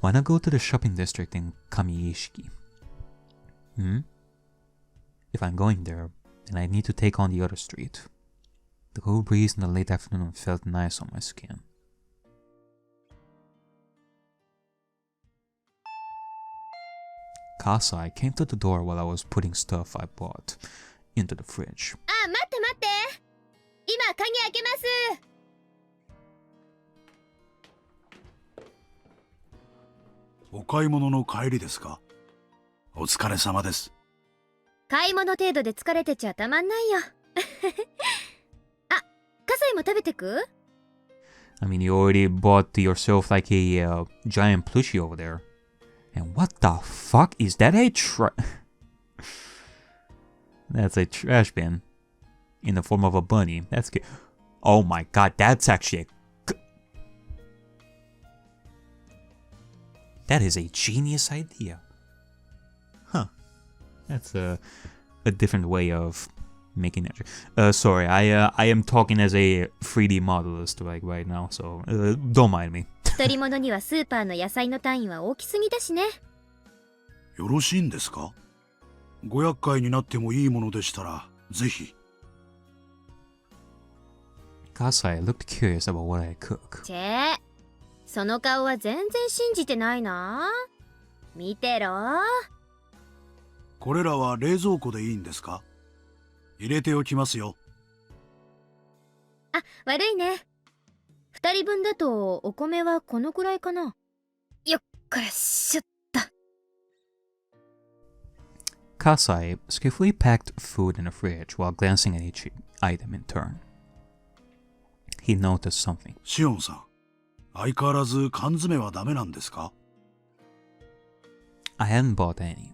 Wanna go to the shopping district in Kamiishiki? Hmm? If I'm going there, then I need to take on the other street. The cool breeze in the late afternoon felt nice on my skin. Kasai came to the door while I was putting stuff I bought into the fridge. あ、待って待って。今鍵開けます。お買い物の帰りですか？お疲れ様です。買い物程度で疲れてちゃたまんないよ。あ、カサイも食べてく？ I mean, you already bought yourself like a giant plushie over there. And what the fuck? Is that a That's a trash bin. In the form of a bunny. That's good. Oh my god, that's actually That is a genius idea. Huh. That's a different way of making that. Sorry, I am talking as a 3D modelist right now, so don't mind me. 一人物にはスーパーの野菜の単位は大きすぎだしね。よろしいんですか？ご厄介になってもいいものでしたら、ぜひ。Kasai looked curious about what I cook. チェー、その顔は全然信じてないな。見てろ。これらは冷蔵庫でいいんですか？入れておきますよ。あ、悪いね。二人分だとお米はこのくらいかな。よっこらしょっと。Kasai skillfully packed food in the fridge while glancing at each item in turn. He noticed something. シオンさん、相変わらず缶詰はダメなんですか？ I hadn't bought any.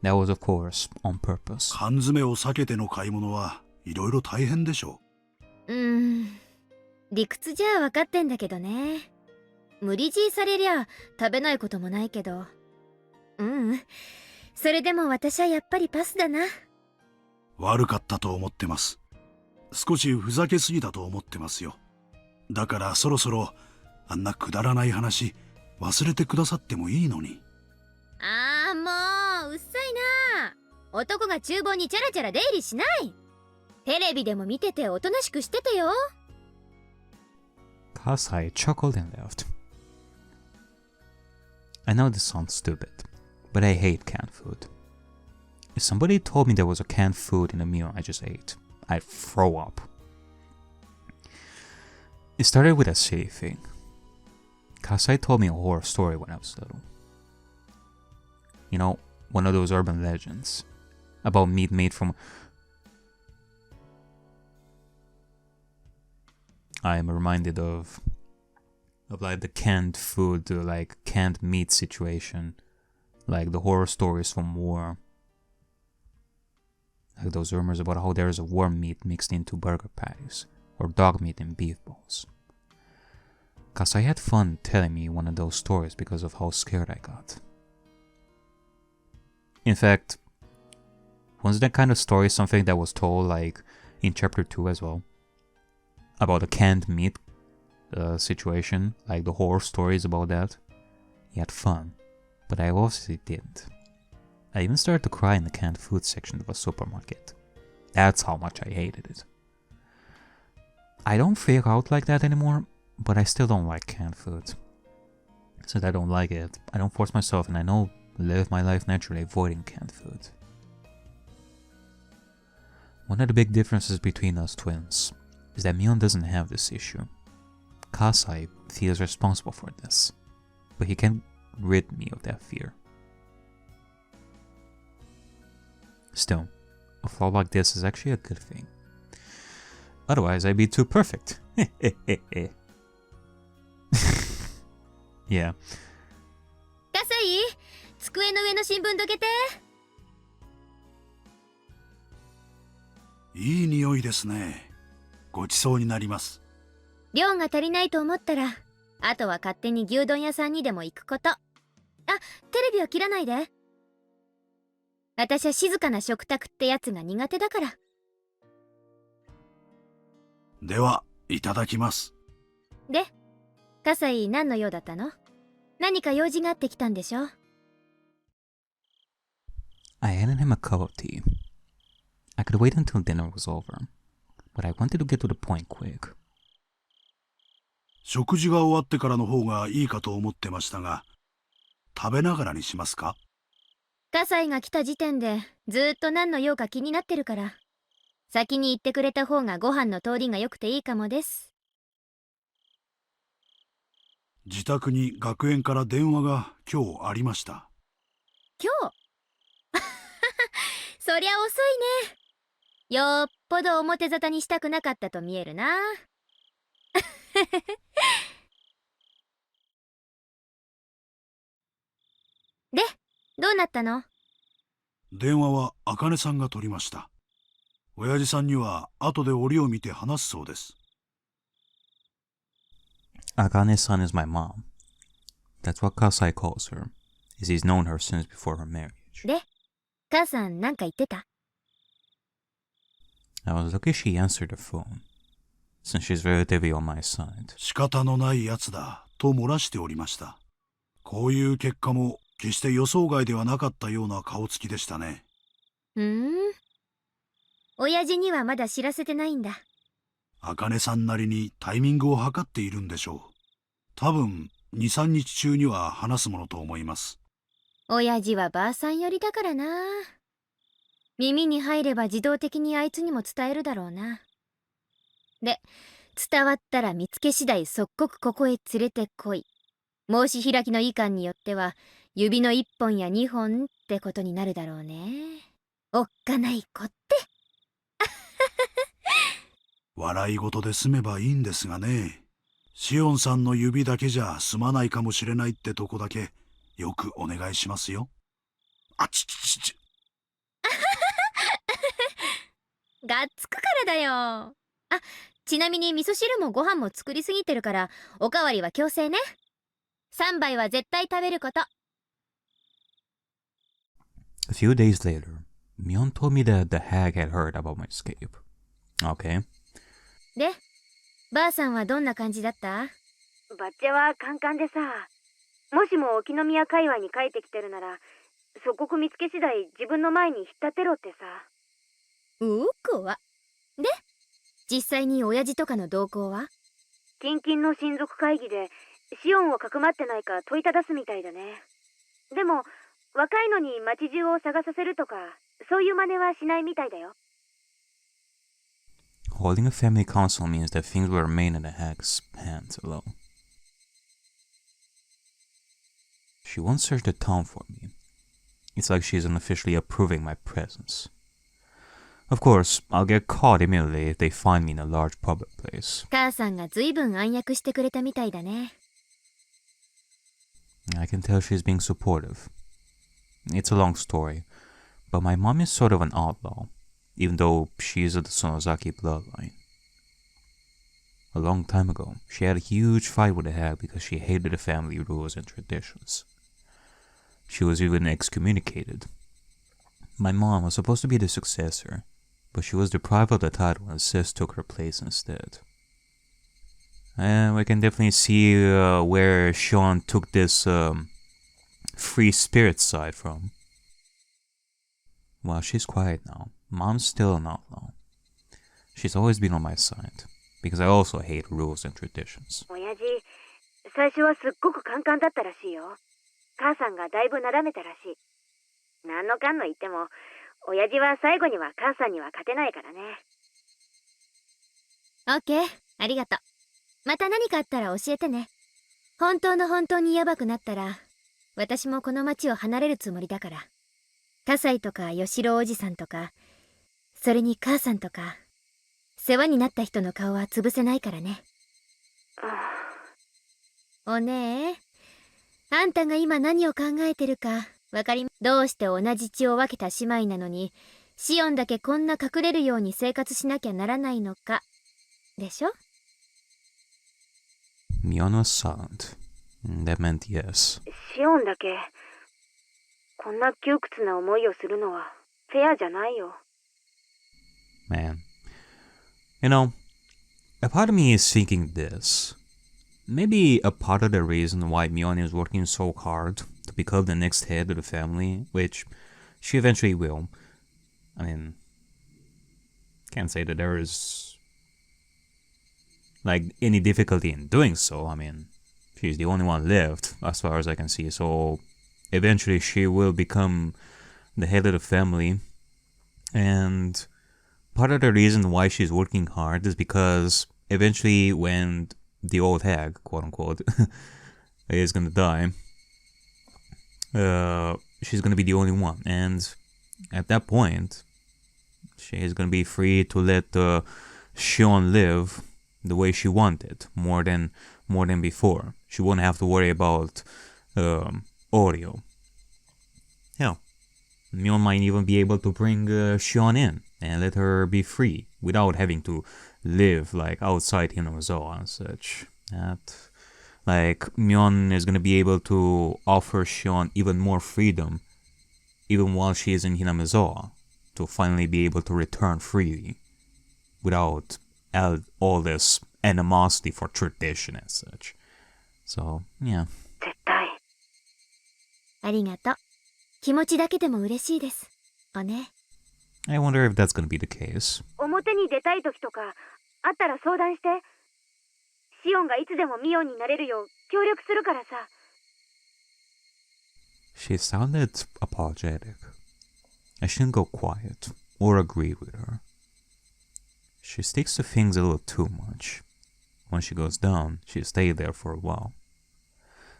That was, of course, on purpose. 缶詰を避けての買い物はいろいろ大変でしょう。理屈じゃ分かってんだけどね。無理強いされりゃ食べないこともないけど。それでも私はやっぱりパスだな。悪かったと思ってます。少しふざけすぎたと思ってますよ。だからそろそろあんなくだらない話忘れてくださってもいいのに。ああ、もううっさいな。男が厨房にチャラチャラ出入りしない。テレビでも見てておとなしくしててよ。Kasai chuckled and left. I know this sounds stupid, but I hate canned food. If somebody told me there was a canned food in a meal I just ate, I'd throw up. It started with a silly thing. Kasai told me a horror story when I was little. You know, one of those urban legends about meat made from... I am reminded of like the canned food, like canned meat situation, like the horror stories from war. Like those rumors about how there is a worm meat mixed into burger patties, or dog meat in beef balls. Kasai had fun telling me one of those stories because of how scared I got. In fact, wasn't that kind of story something that was told like in chapter 2 as well? About the canned meat situation, like the horror stories about that. He had fun, but I obviously didn't. I even started to cry in the canned food section of a supermarket. That's how much I hated it. I don't freak out like that anymore, but I still don't like canned food. Since I don't like it, I don't force myself, and I know live my life naturally avoiding canned food. One of the big differences between us twins is that Mion doesn't have this issue. Kasai feels responsible for this, but he can't rid me of that fear. Still, a flaw like this is actually a good thing. Otherwise, I'd be too perfect. Yeah. カサイ、机の上の新聞どけて。いい匂いですね。ごちそうになります。量が足りないと思ったら、あとは勝手に牛丼屋さんにでも行くこと。あ、テレビは切らないで。私は静かな食卓ってやつが苦手だから。では、いただきます。で、カサイ何の用だったの？何か用事があってきたんでしょ？ I handed him a cup of tea. I could wait until dinner was over, but I wanted to get to the point quick. 食事が終わってからの方がいいかと思ってましたが、食べながらにしますか？葛西が来た時点でずーっと何の用か気になってるから、先に言ってくれた方がご飯の通りが良くていいかもです。自宅に学園から電話が今日ありました。今日そりゃ遅いね。よっぽど表沙汰にしたくなかったと見えるな。で、どうなったの？電話は茜さんが取りました。親父さんには後で折を見て話すそうです。Akane-san is my mom. That's what Kasai calls her, as he's known her since before her marriage. で、母さんなんか言ってた？ I was lucky she answered the phone, since she's relatively on my side. 仕方のないやつだと漏らしておりました。こういう結果も決して予想外ではなかったような顔つきでしたね。親父にはまだ知らせてないんだ。茜さんなりにタイミングを測っているんでしょう。多分2、3日中には話すものと思います。親父はばあさん寄りだからな。耳に入れば自動的にあいつにも伝えるだろうな。で、伝わったら見つけ次第即刻ここへ連れてこい。申し開きの意見によっては指の1本や2本ってことになるだろうね。おっかない子って。笑い事で済めばいいんですがね。シオンさんの指だけじゃ済まないかもしれないってとこだけよくお願いしますよ。あちちちち。がっつくからだよ。あ、ちなみに味噌汁もご飯も作りすぎてるからおかわりは強制ね。3杯は絶対食べること。A few days later, Mion told me that the hag had heard about my escape. Okay. で、ばあさんはどんな感じだった？バッチェはカンカンでさ、もしも沖宮界隈に帰ってきてるなら、即刻見つけ次第自分の前に引っ立てろってさ。怖っ。で、実際に親父とかの動向は？近々の親族会議でシオンをかくまってないか問いただすみたいだね。でも若いのに町中を探させるとかそういう真似はしないみたいだよ。Holding a family council means that things will remain in the hag's hands alone. She won't search the town for me. It's like she's unofficially approving my presence. Of course, I'll get caught immediately if they find me in a large public place. 母さんがずいぶん暗躍してくれたみたいだね。I can tell she's being supportive. It's a long story, but my mom is sort of an outlaw, even though she is of the Sonozaki bloodline. A long time ago, she had a huge fight with the hag because she hated the family rules and traditions. She was even excommunicated. My mom was supposed to be the successor, but she was deprived of the title and sis took her place instead. And we can definitely see where Sean took this free spirit side from. Well, she's quiet now. Mom's still an outlaw. She's always been on my side, because I also hate rules and traditions. 親父、最初はすっごくカンカンだったらしいよ。母さんがだいぶなだめたらしい。何のかんの言っても、親父は最後には母さんには勝てないからね。オッケー、ありがとう。また何かあったら教えてね。本当にヤバくなったら、私もこの町を離れるつもりだから。葛西とか吉郎おじさんとか、それに母さんとか、世話になった人の顔は潰せないからね。お姉、あんたが今何を考えてるかわかりま。どうして同じ血を分けた姉妹なのにシオンだけこんな隠れるように生活しなきゃならないのかでしょ。Mion was silent. That meant yes. シオンだけこんな窮屈な思いをするのはフェアじゃないよ。 Man. You know, a part of me is thinking this. maybe a part of the reason why Mion is working so hard to become the next head of the family, which she eventually will. I mean, can't say that there is like any difficulty in doing so. I mean, she's the only one left as far as I can see, so eventually she will become the head of the family. And part of the reason why she's working hard is because eventually when the old hag, quote unquote, is gonna die, she's gonna be the only one, and at that point she's gonna be free to let Shion live the way she wanted, more than before. She won't have to worry about Oreo. Hell, Mion might even be able to bring Shion in and let her be free without having to live like outside Hinamizawa and such. That, like, Mion is gonna be able to offer Shion even more freedom, even while she is in Hinamizawa, to finally be able to return freely without all this animosity for tradition and such. So, yeah. 絶対。ありがとう。気持ちだけでも嬉しいです。おね。I wonder if that's gonna be the case. 表に出たい時とかあったら相談して。シオンがいつでもミオンになれるよう協力するからさ。She sounded apologetic. I shouldn't go quiet or agree with her. She sticks to things a little too much. When she goes down, she'll stay there for a while.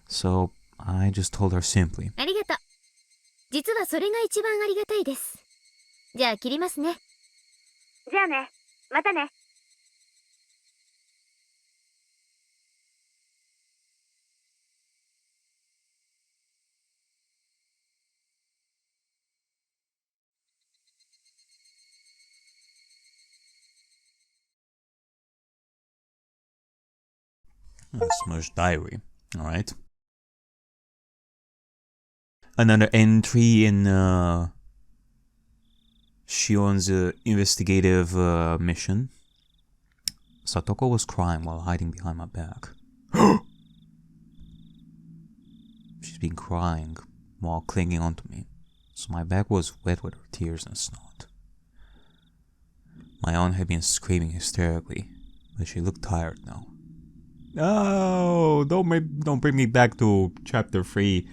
So I just told her simply. ありがとう。実はそれが一番ありがたいです。じゃあ切りますね。じゃあね。またね。A smudged diary. Alright. Another entry in Shion's investigative mission. Satoko was crying while hiding behind my back. She's been crying while clinging onto me, so my back was wet with her tears and snot. My aunt had been screaming hysterically, but she looked tired now. No, don't bring me back to chapter 3,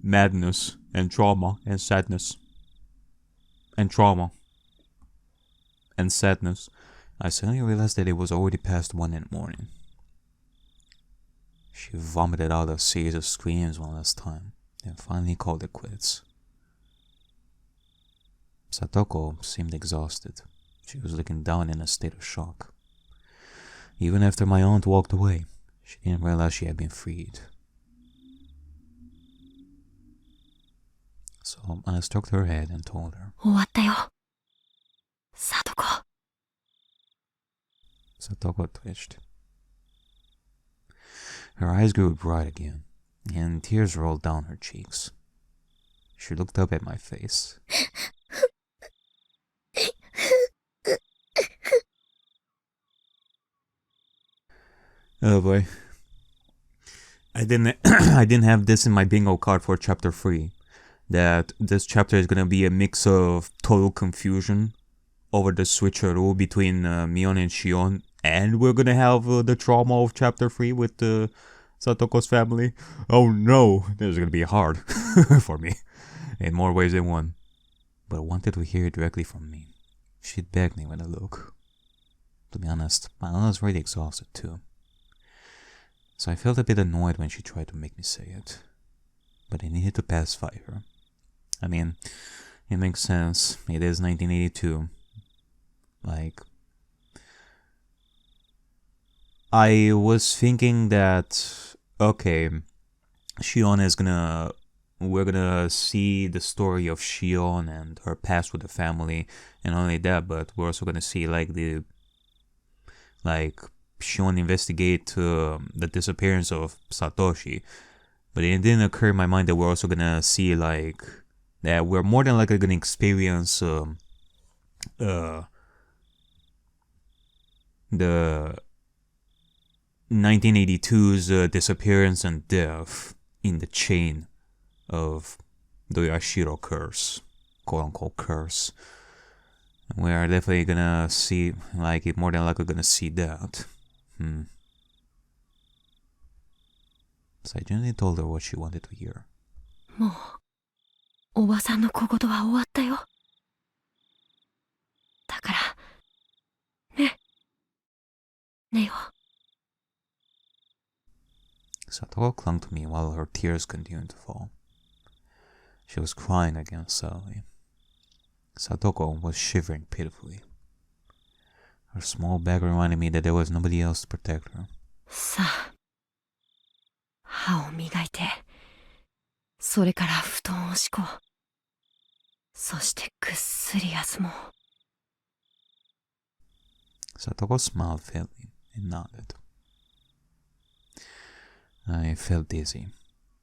madness and trauma and sadness. And trauma and sadness. I suddenly realized that it was already past 1 in the morning. She vomited out a series of screams one last time, and finally called it quits. Satoko seemed exhausted. She was looking down in a state of shock. Even after my aunt walked away, she didn't realize she had been freed. So I stroked her head and told her. 終わったよ。Satoko. Satoko twitched. Her eyes grew bright again, and tears rolled down her cheeks. She looked up at my face. Oh boy. I didn't have this in my bingo card for chapter 3. That this chapter is gonna be a mix of total confusion over the switcheroo between Mion and Shion, and we're gonna have the trauma of chapter 3 with Satoko's family. Oh no, this is gonna be hard for me in more ways than one. But I wanted to hear it directly from me. She'd begged me with a look. To be honest, I was really exhausted too. So I felt a bit annoyed when she tried to make me say it. But I needed to pacify her. I mean, it makes sense. It is 1982. Like, I was thinking that, okay, Shion is we're gonna see the story of Shion and her past with the family, and not only that, but we're also gonna see Shion investigate the disappearance of Satoshi. But it didn't occur in my mind that we're also gonna see that we're more than likely gonna experience the 1982's disappearance and death in the chain of the Yashiro curse, quote-unquote curse. We are definitely gonna see, like, more than likely gonna see that. So I generally told her what she wanted to hear. もうおばさんの小言は終わったよ。だからね、ねよ。Satoko clung to me while her tears continued to fall. She was crying again sadly. Satoko was shivering pitifully. Her small bag reminded me that there was nobody else to protect her. さあ、歯を磨いて、それから布団を敷こう。そしてぐっすり休もう。Satoko smiled faintly and nodded. I felt dizzy.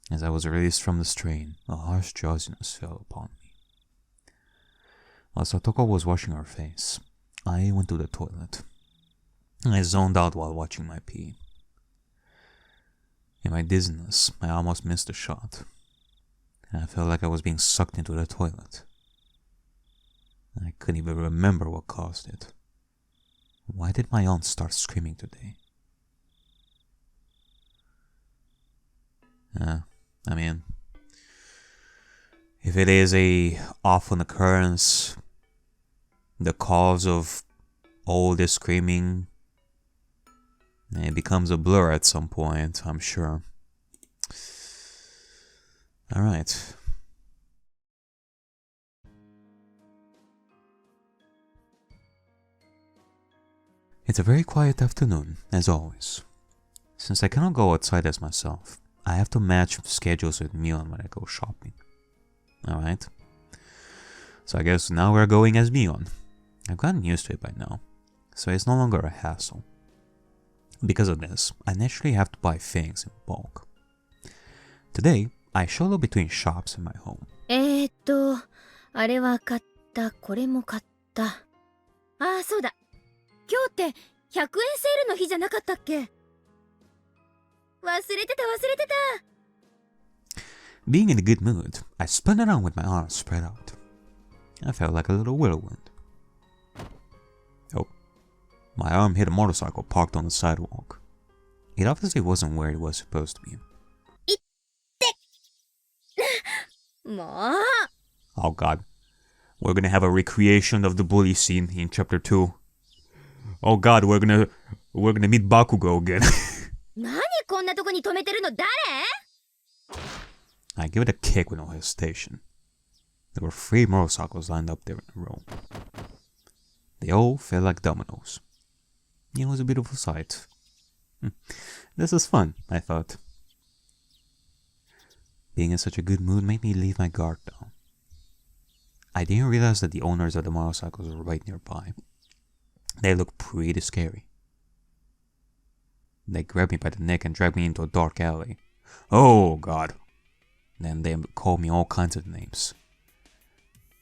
As I was released from the strain, a harsh drowsiness fell upon me. While Satoko was washing her face, I went to the toilet. I zoned out while watching my pee. In my dizziness, I almost missed a shot. I felt like I was being sucked into the toilet. I couldn't even remember what caused it. Why did my aunt start screaming today? I mean, if it is a often occurrence, the cause of all this screaming, it becomes a blur at some point, I'm sure. Alright. It's a very quiet afternoon, as always. Since I cannot go outside as myself, I have to match schedules with Mion when I go shopping. Alright? So I guess now we're going as Mion. I've gotten used to it by now, so it's no longer a hassle. Because of this, I naturally have to buy things in bulk. Today, I shuffle between shops in my home. あれは買った、これも買った。ああ、そうだ。今日って100円セールの日じゃなかったっけ？忘れてた。 Being in a good mood, I spun around with my arms spread out. I felt like a little whirlwind. Oh, my arm hit a motorcycle parked on the sidewalk. It obviously wasn't where it was supposed to be. もう Oh god. We're gonna have a recreation of the bully scene in chapter 2. Oh god, we're gonna meet Bakugo again. 何こんなとこに止めてるの？誰？ I give it a kick with no hesitation. There were 3 motorcycles lined up there in a row. They all felt like dominoes. It was a beautiful sight. This is fun, I thought. Being in such a good mood made me leave my guard down. I didn't realize that the owners of the motorcycles were right nearby. They looked pretty scary. They grabbed me by the neck and dragged me into a dark alley. Oh god. Then they called me all kinds of names.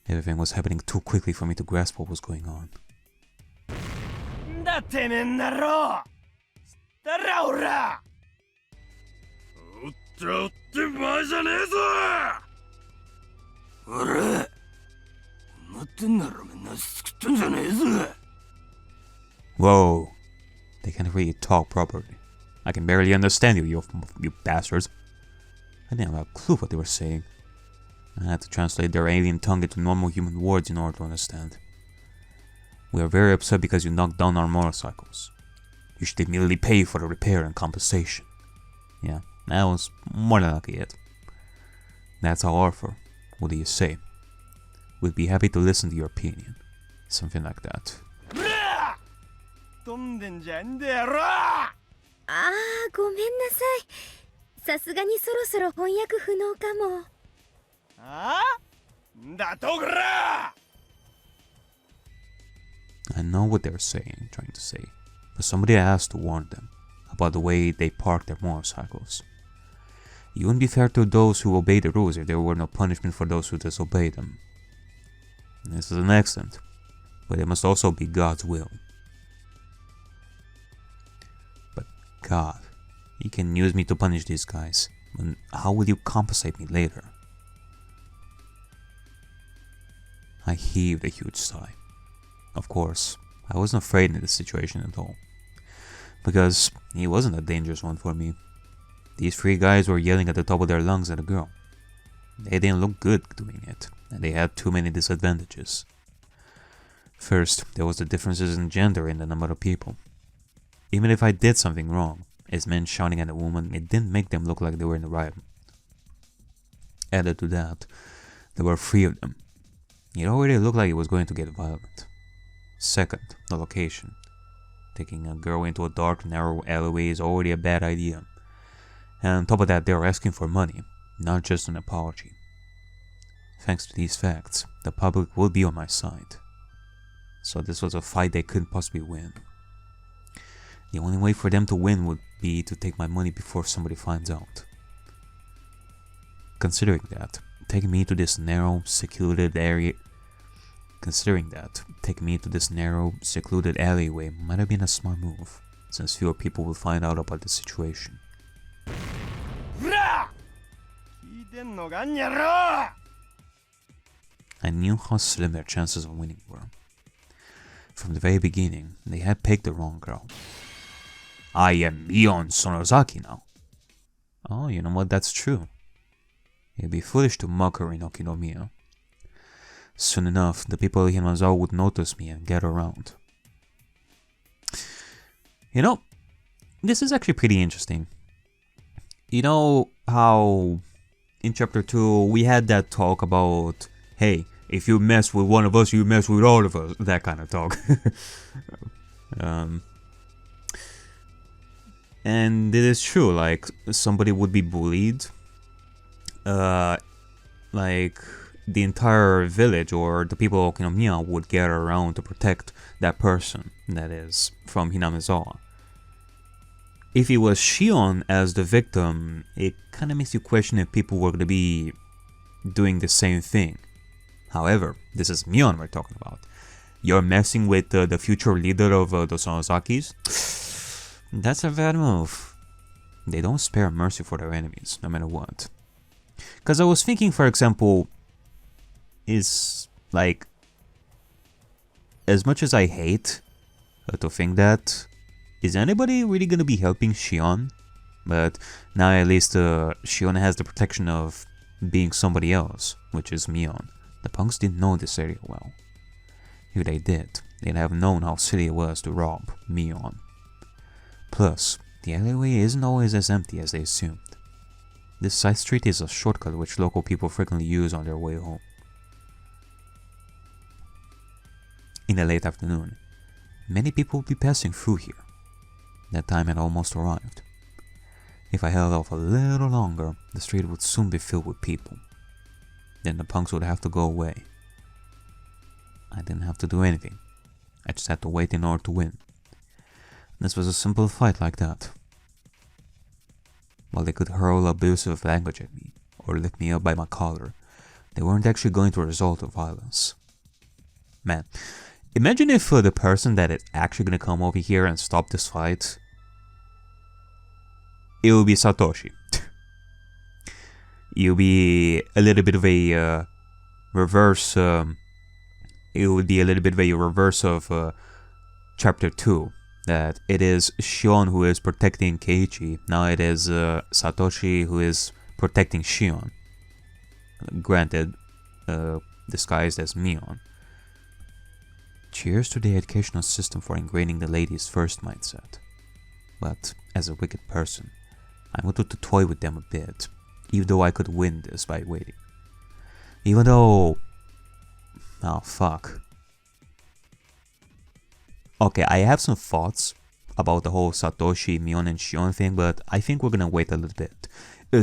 Everything was happening too quickly for me to grasp what was going on. Whoa. They can't really talk properly. I can barely understand you bastards. I didn't have a clue what they were saying. I had to translate their alien tongue into normal human words in order to understand. We are very upset because you knocked down our motorcycles. You should immediately pay for the repair and compensation. Yeah, that was more than likely it. That's our offer. What do you say? We'd be happy to listen to your opinion. Something like that. ああ、ごめんなさい。さすがにそろそろ翻訳不能かも。ああ？だとぐら！ I know what they're trying to say, but somebody asked to warn them about the way they park their motorcycles. It wouldn't be fair to those who obey the rules if there were no punishment for those who disobey them. This is an accident, but it must also be God's will. But god. You can use me to punish these guys, but how will you compensate me later? I heaved a huge sigh. Of course, I wasn't afraid in this situation at all, because he wasn't a dangerous one for me. These 3 guys were yelling at the top of their lungs at a girl. They didn't look good doing it, and they had too many disadvantages. First, there was the differences in gender in the number of people. Even if I did something wrong, as men shouting at a woman, it didn't make them look like they were in the right. Added to that, there were 3 of them. It already looked like it was going to get violent. Second, the location. Taking a girl into a dark, narrow alleyway is already a bad idea. And on top of that, they were asking for money, not just an apology. Thanks to these facts, the public will be on my side. So this was a fight they couldn't possibly win. The only way for them to win would be to take my money before somebody finds out. Considering that, taking me to this narrow, secluded alleyway might have been a smart move, since fewer people will find out about the situation. I knew how slim their chances of winning were. From the very beginning, they had picked the wrong girl. I am Mion Sonozaki now. Oh, you know what, that's true. It'd be foolish to mock her in Okinomiya. Soon enough, the people of Hinamizawa would notice me and get around. You know, this is actually pretty interesting. You know how in chapter 2 we had that talk about, hey, if you mess with one of us, you mess with all of us. That kind of talk. And it is true, like, somebody would be bullied. Like, the entire village or the people of Okinomiya would gather around to protect that person, that is, from Hinamizawa. If it was Shion as the victim, it kind of makes you question if people were going to be doing the same thing. However, this is Mion we're talking about. You're messing with the future leader of the Sonozakis? That's a bad move. They don't spare mercy for their enemies, no matter what. Because I was thinking, for example, is like, as much as I hate to think that, is anybody really going to be helping Shion? But now at least Shion has the protection of being somebody else, which is Mion. The punks didn't know this area well. If they did, they'd have known how silly it was to rob Mion. Plus, the alleyway isn't always as empty as they assumed. This side street is a shortcut which local people frequently use on their way home. In the late afternoon, many people would be passing through here. That time had almost arrived. If I held off a little longer, the street would soon be filled with people. Then the punks would have to go away. I didn't have to do anything. I just had to wait in order to win. This was a simple fight like that. While they could hurl abusive language at me, or lift me up by my collar, they weren't actually going to result in violence. Man, imagine if the person that is actually going to come over here and stop this fight, it will be Satoshi. It will be a little bit of a reverse, it would be a little bit of a reverse of chapter 2. That it is Shion who is protecting Keiichi, now it is Satoshi who is protecting Shion. Granted, disguised as Mion. Cheers to the educational system for ingraining the ladies' first mindset. But, as a wicked person, I wanted to toy with them a bit, even though I could win this by waiting. Even though... oh, fuck. Okay, I have some thoughts about the whole Satoshi, Mion, and Shion thing, but I think we're gonna wait a little bit.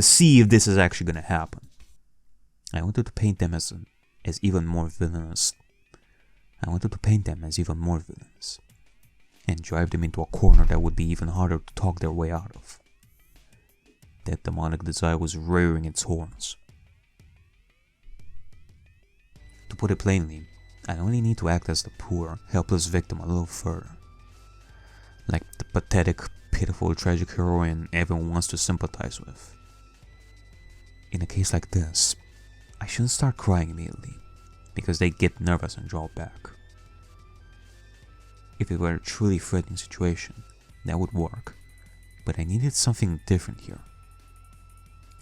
See if this is actually gonna happen. I wanted to paint them as even more villainous. And drive them into a corner that would be even harder to talk their way out of. That demonic desire was rearing its horns. To put it plainly, I only need to act as the poor, helpless victim a little further. Like the pathetic, pitiful, tragic heroine everyone wants to sympathize with. In a case like this, I shouldn't start crying immediately, because they get nervous and draw back. If it were a truly threatening situation, that would work, but I needed something different here.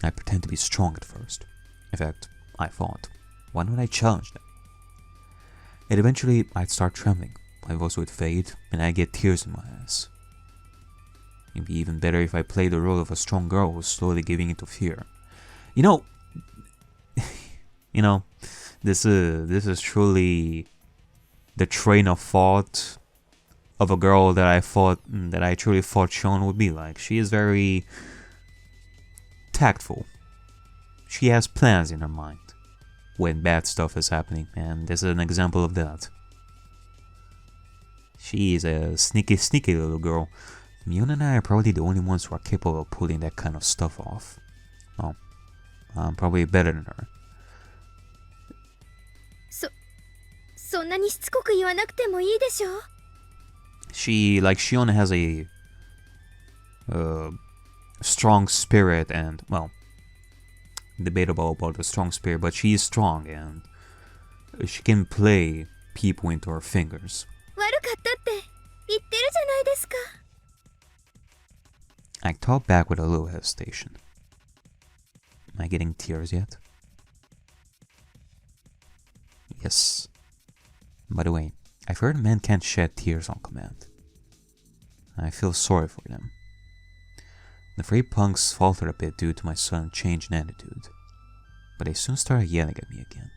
I pretend to be strong at first. In fact, I thought, why don't I challenge them? And eventually, I'd start trembling, my voice would fade, and I'd get tears in my eyes. It'd be even better if I played the role of a strong girl who's slowly giving into fear. You know, this is truly the train of thought of a girl that I truly thought Shion would be like. She is very tactful. She has plans in her mind when bad stuff is happening, and this is an example of that. She is a sneaky little girl. Mion and I are probably the only ones who are capable of pulling that kind of stuff off. Well, I'm probably better than her. そんなにしつこく言わなくてもいいでしょ? Shion has a strong spirit and, well, debatable about the strong spirit, but she is strong and she can play people into her fingers. 悪かったって言ってるじゃないですか. I talk back with a little hesitation. Am I getting tears yet? Yes. By the way, I've heard men can't shed tears on command. I feel sorry for them. The three punks faltered a bit due to my sudden change in attitude, but they soon started yelling at me again.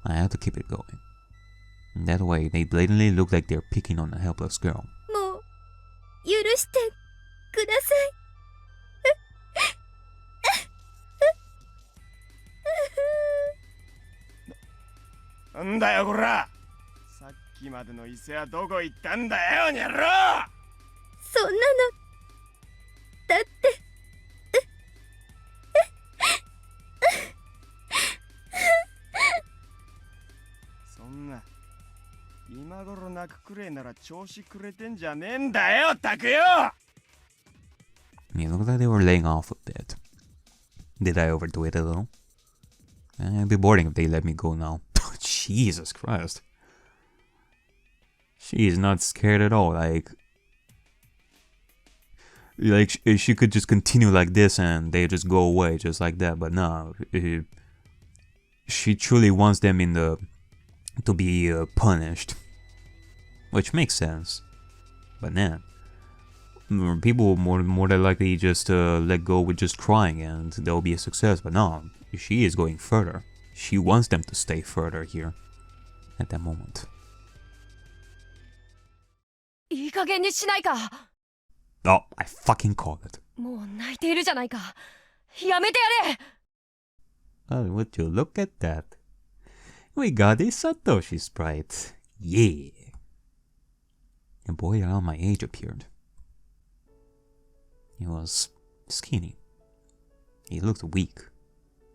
I had to keep it going. In that way, they blatantly looked like they're picking on a helpless girl. もう許してください. なんだよこら、さっきまでの伊勢はどこ行ったんだよ、にゃろ。そんなのだってそんな今頃泣くくれなら調子くれてんじゃねえんだよ、たくよ。 It looked like they were laying off a bit. Did I overdo it a little? It'd be boring if they let me go now. Jesus Christ. She is not scared at all. Like she could just continue like this and they just go away just like that. But no, she truly wants them to be punished, which makes sense. But then people more than likely just let go with just crying and there'll be a success. But no, she is going further. She wants them to stay further here at that moment. いい加減にしないか. Oh, I fucking called it. もう泣いているじゃないか. やめてやれ. Oh, would you look at that? We got a Satoshi sprite. Yeah. A boy around my age appeared. He was skinny. He looked weak.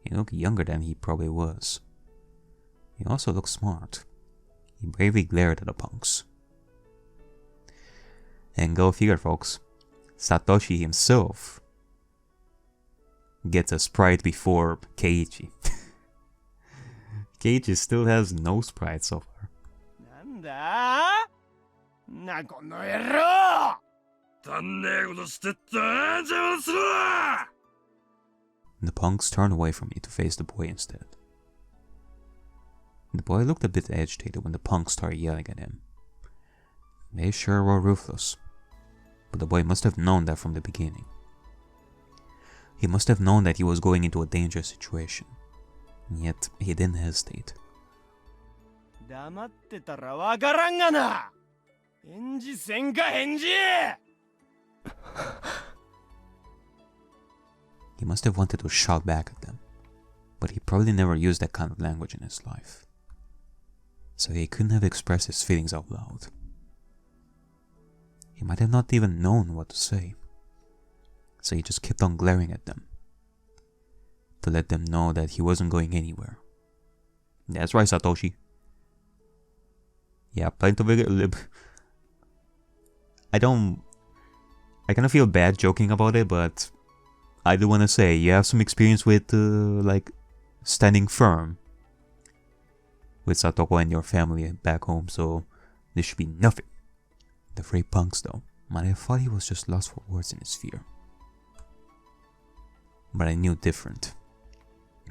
He looked younger than he probably was. He also looked smart. He bravely glared at the punks. And go figure, folks. Satoshi himself gets a sprite before Keiichi. Keiichi still has no sprite so far. なんだな、この野郎。足んねえことしてった邪魔するわ。 The punks turned away from me to face the boy instead. The boy looked a bit agitated when the punks started yelling at him. They sure were ruthless, but the boy must have known that from the beginning. He must have known that he was going into a dangerous situation, and yet he didn't hesitate. 黙ってたらわからんがな。返事せんか返事。 He must have wanted to shout back at them, but he probably never used that kind of language in his life, so he couldn't have expressed his feelings out loud. He might have not even known what to say, so he just kept on glaring at them, to let them know that he wasn't going anywhere. That's right, Satoshi. Yeah, plenty of it. I kind of feel bad joking about it, but I do want to say you have some experience with like standing firm with Satoko and your family back home, so this should be nothing. The afraid punks though, man, I thought he was just lost for words in his fear. But I knew different.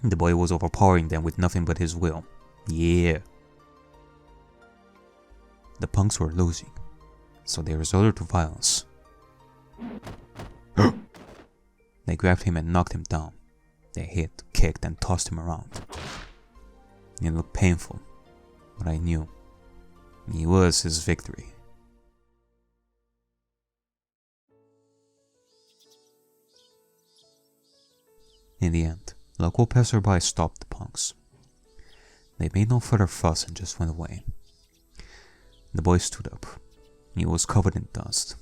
The boy was overpowering them with nothing but his will. Yeah. The punks were losing, so they resorted to violence. They grabbed him and knocked him down. They hit, kicked, and tossed him around. It looked painful, but I knew it was his victory. In the end, local passerby stopped the punks. They made no further fuss and just went away. The boy stood up. He was covered in dust.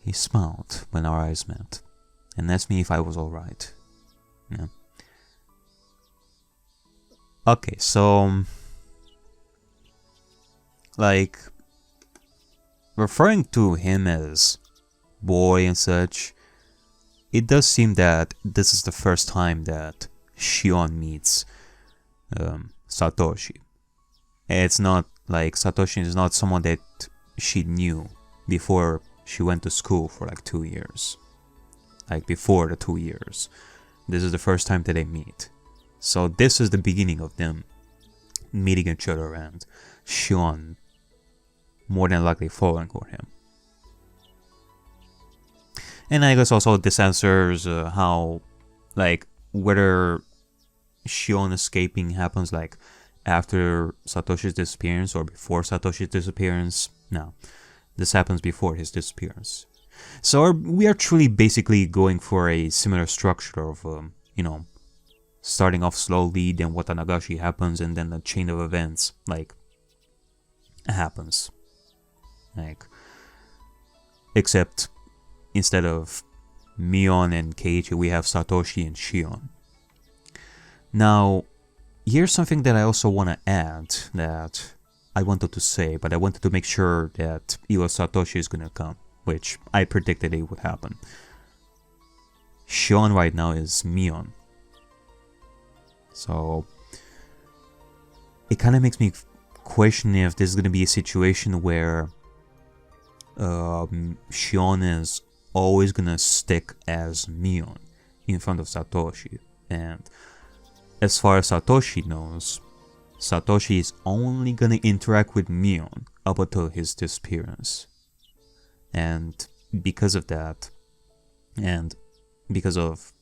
He smiled when our eyes met, and asked me if I was alright. Yeah. Okay, so... like... referring to him as boy and such, it does seem that this is the first time that Shion meets Satoshi. It's not like Satoshi is not someone that she knew before she went to school for like 2 years. Like before the 2 years. This is the first time that they meet. So this is the beginning of them meeting each other and Shion more than likely falling for him. And I guess also this answers how, like, whether Shion escaping happens like after Satoshi's disappearance or before Satoshi's disappearance. No, this happens before his disappearance. So we are truly basically going for a similar structure of, you know, starting off slowly, then Watanagashi happens, and then the chain of events, like, happens. Like, except instead of Mion and Keiichi, we have Satoshi and Shion. Now, here's something that I also want to add that I wanted to say, but I wanted to make sure that either Satoshi is gonna come, which I predicted it would happen. Shion right now is Mion. So, it kind of makes me question if this is gonna be a situation where Shion is always gonna stick as Mion in front of Satoshi, and as far as Satoshi knows, Satoshi is only gonna interact with Mion up until his disappearance. And because of that, and because of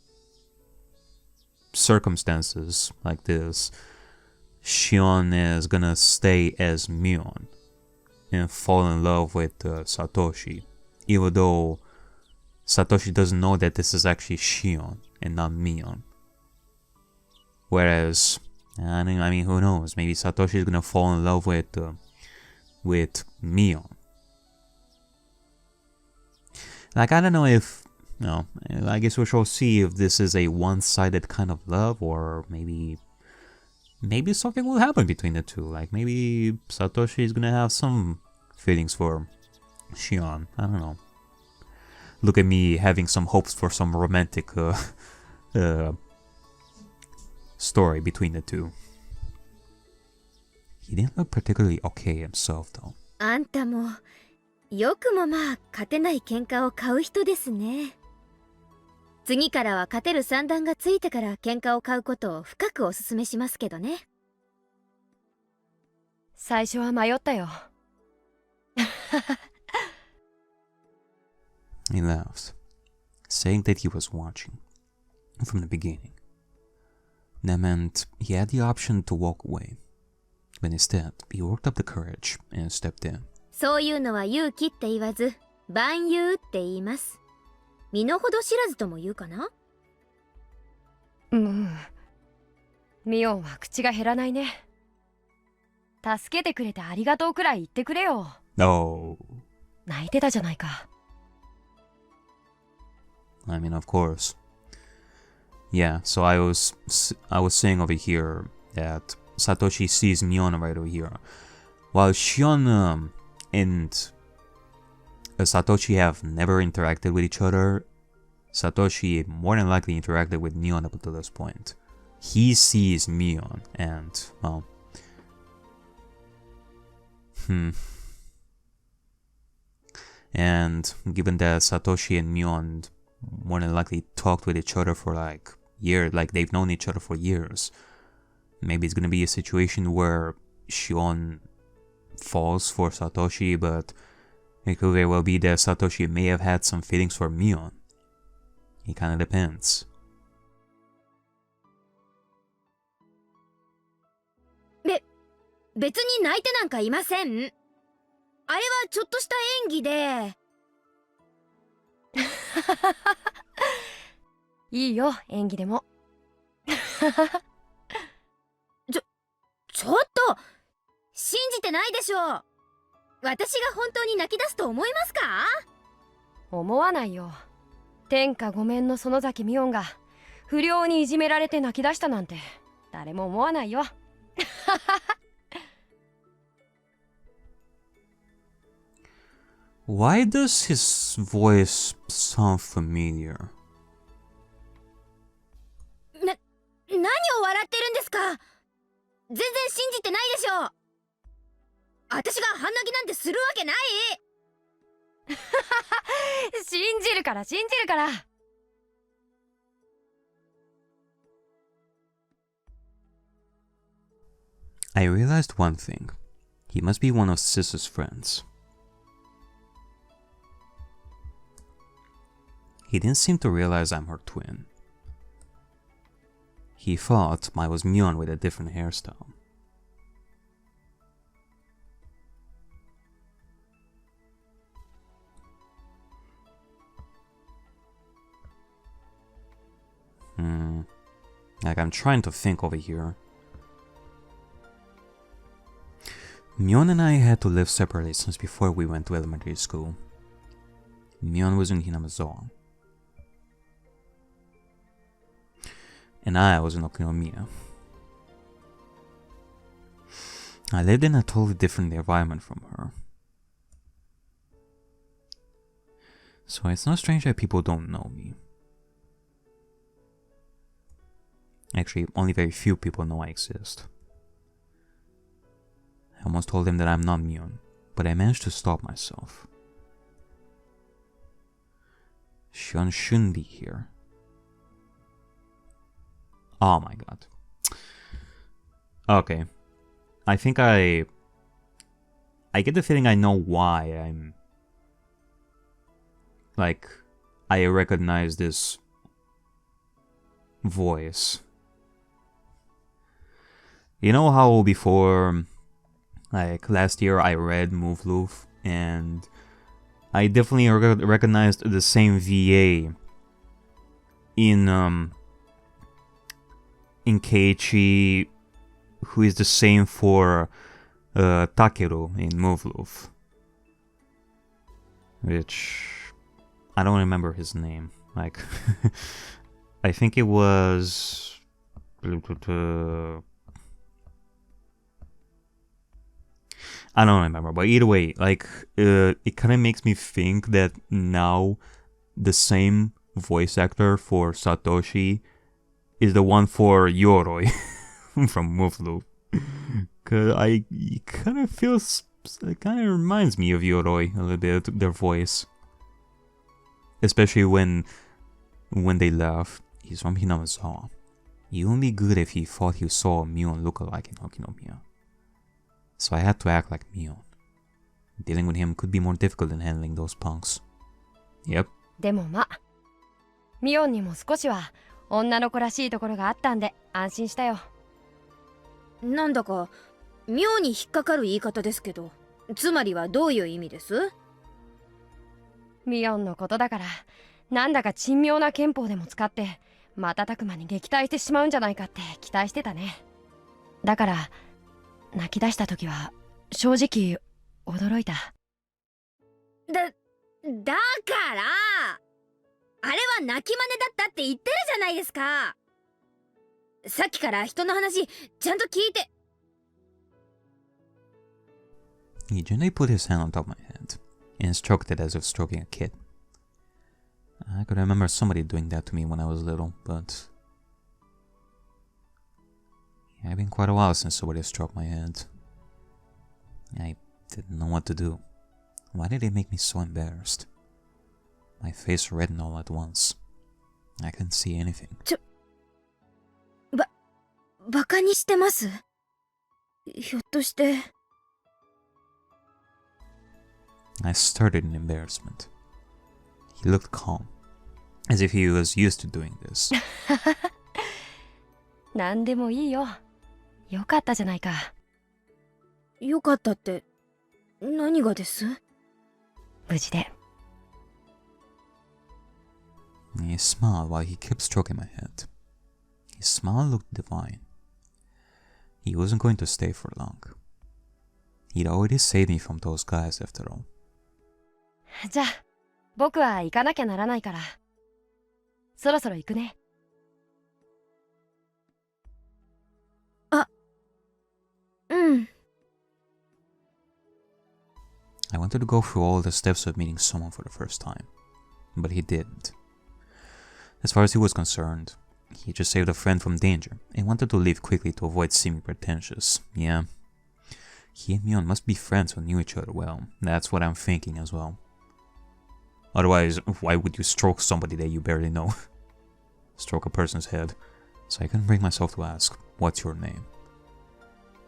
circumstances like this, Shion is gonna stay as Mion and fall in love with Satoshi, even though Satoshi doesn't know that this is actually Shion and not Mion. Whereas, I mean, who knows? Maybe Satoshi is gonna fall in love with Mion. Like, I don't know if, you know, I guess we shall see if this is a one-sided kind of love, or maybe something will happen between the two. Like, maybe Satoshi is gonna have some feelings for Shion. I don't know. Look at me having some hopes for some romantic story between the two. He didn't look particularly okay himself, though. あんたもよくもまあ勝てない喧嘩を買う人ですね。次からは勝てる算段がついてから喧嘩を買うことを深くお勧めしますけどね。最初は迷ったよ。He laughed, saying that he was watching from the beginning. That meant he had the option to walk away, but instead he worked up the courage and stepped in. そういうのは勇気って言わず、万有って言います。身の程知らずとも言うかな？ミオンは口が減らないね。助けてくれてありがとうくらい言ってくれよ。No. 泣いてたじゃないか。I mean, of course. Yeah, so I was saying over here that Satoshi sees Mion right over here, while Shion and Satoshi have never interacted with each other. Satoshi more than likely interacted with Mion up until this point. He sees Mion and, well... And given that Satoshi and Mion more than likely talked with each other for like years, like they've known each other for years, maybe it's gonna be a situation where Shion falls for Satoshi, but it could very well be that Satoshi may have had some feelings for Mion. It kinda depends. 別に泣いてなんかいません。あれはちょっとした演技で。いいよ、演技でも。ちょっと信じてないでしょ。私が本当に泣き出すと思いますか？思わないよ。天下御免の園崎美音が不良にいじめられて泣き出したなんて誰も思わないよ。Why does his voice sound familiar? 何を笑ってるんですか？全然信じてないでしょ。私が半泣きなんてするわけない。信じるから信じるから。I realized one thing. He must be one of Sisa's friends. He didn't seem to realize I'm her twin. He thought I was Mion with a different hairstyle. Like, I'm trying to think over here. Mion and I had to live separately since before we went to elementary school. Mion was in Hinamizawa. And I was in Okinomiya. I lived in a totally different environment from her. So it's not strange that people don't know me. Actually, only very few people know I exist. I almost told them that I'm not Mion, but I managed to stop myself. Shion shouldn't be here. Oh my god. Okay. I think I get the feeling I know why I'm... Like, I recognize this voice. You know how before, like last year, I read Move Loof, and I definitely recognized the same VA in Keiichi, who is the same for Takeru in Move Loof, which I don't remember his name. Like, I think it was. I don't remember, but either way, like, it kind of makes me think that now the same voice actor for Satoshi is the one for Yoroi from Move Loop. Cause it kind of feels, it kind of reminds me of Yoroi a little bit, their voice. Especially when they laugh. He's from Hinamizawa. He wouldn't be good if he thought he saw a Mion lookalike in Okinomiya. So I had to act like Mion. Dealing with him could be more difficult than handling those punks. Yep. でもま、ミオンにも少しは女の子らしいところがあったんで安心したよ。なんだか妙に引っかかる言い方ですけど、つまりはどういう意味です？ミオンのことだから、なんだか珍妙な憲法でも使って瞬く間に撃退してしまうんじゃないかって期待してたね。だから泣き出した時は正直驚いた。だからあれは泣き真似だったって言ってるじゃないですか。さっきから人の話ちゃんと聞いて。 He gently put his hand on top of my head. and stroked it as if stroking a kid. I could remember somebody doing that to me when I was little, but it's been quite a while since somebody stroked my head. I didn't know what to do. Why did it make me so embarrassed? My face reddened all at once. I couldn't see anything. バカにしてます？ひょっとして。I started in embarrassment. He looked calm, as if he was used to doing this. なんでもいいよ。よかったじゃないか。よかったって何がです？無事で。He smiled while he kept stroking my head. His smile looked divine. He wasn't going to stay for long. He'd already saved me from those guys after all. じゃあ、僕は行かなきゃならないから。そろそろ行くね。あ、うん。I wanted to go through all the steps of meeting someone for the first time, but he didn't. As far as he was concerned, he just saved a friend from danger and wanted to leave quickly to avoid seeming pretentious. Yeah, he and Mion must be friends who knew each other well. That's what I'm thinking as well. Otherwise, why would you stroke somebody that you barely know? Stroke a person's head. So I couldn't bring myself to ask, what's your name?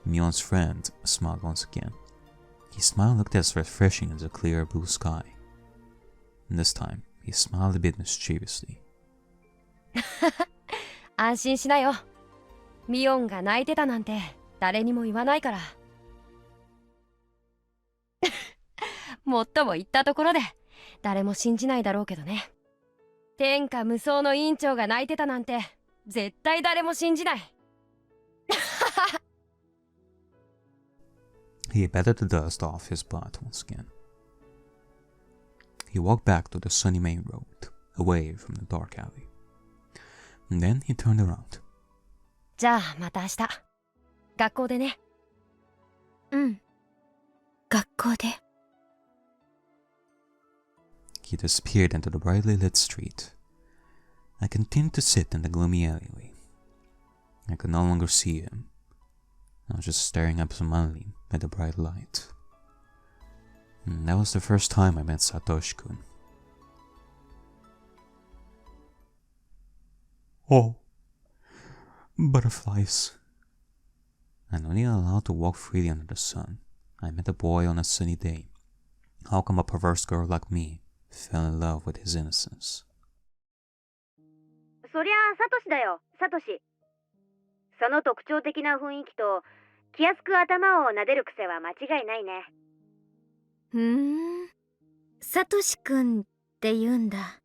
Mion's friend smiled once again. His smile looked as refreshing as a clear blue sky. And this time, he smiled a bit mischievously. 安心しなよ。ミオンが泣いてたなんて誰にも言わないから。もっとも言ったところで誰も信じないだろうけどね。天下無双の委員長が泣いてたなんて絶対誰も信じない。He batted the dust off his butt once again. He walked back to the sunny main road, away from the dark alley. And then he turned around. じゃあまた明日。学校でね。うん。学校で。He disappeared into the brightly lit street. I continued to sit in the gloomy alleyway. I could no longer see him. I was just staring absentmindedly at the bright light. And that was the first time I met Satoshi-kun. Oh, butterflies. I'm only allowed to walk freely under the sun. I met a boy on a sunny day. How come a perverse girl like me fell in love with his innocence? そりゃあサトシだよ、サトシ。その特徴的な雰囲気と気安く頭を撫でる癖は間違いないね。サトシくんって言うんだ。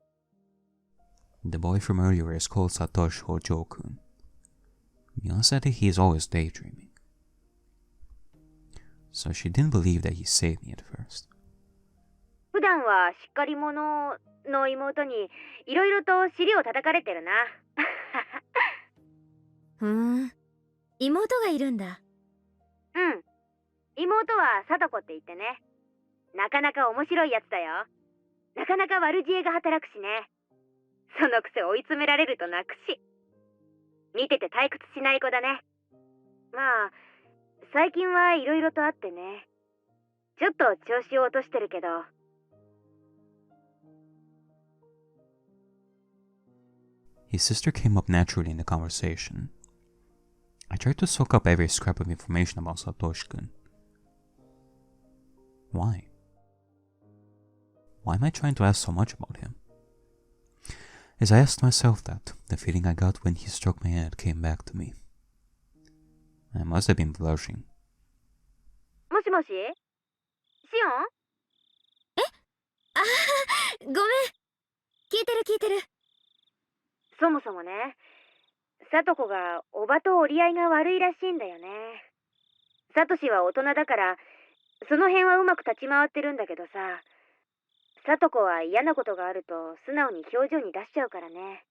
The boy from earlier is called Satoshi or Joe-kun. Mion said that he is always daydreaming. So she didn't believe that he saved me at first. 普段はしっかり者の妹にいろいろと尻を叩かれてるな。妹がいるんだ。うん。妹は貞子って言ってね。なかなか面白いやつだよ。なかなか悪知恵が働くしね。そのくせ追い詰められると泣くし。見てて退屈しない子だね。まあ、最近はいろいろとあってね。ちょっと調子を落としてるけど。His sister came up naturally in the conversation. I tried to soak up every scrap of information about Satoshi-kun. Why? Why am I trying to ask so much about him? As I asked myself that, the feeling I got when he stroked my head came back to me. I must have been blushing. もしもし？シオン？ごめん。聞いてる聞いてる。そもそもね、サトコがおばと折り合いが悪いらしいんだよね。サトシは大人だから、その辺はうまく立ち回ってるんだけどさ、サトコは嫌なことがあると素直に表情に出しちゃうからね。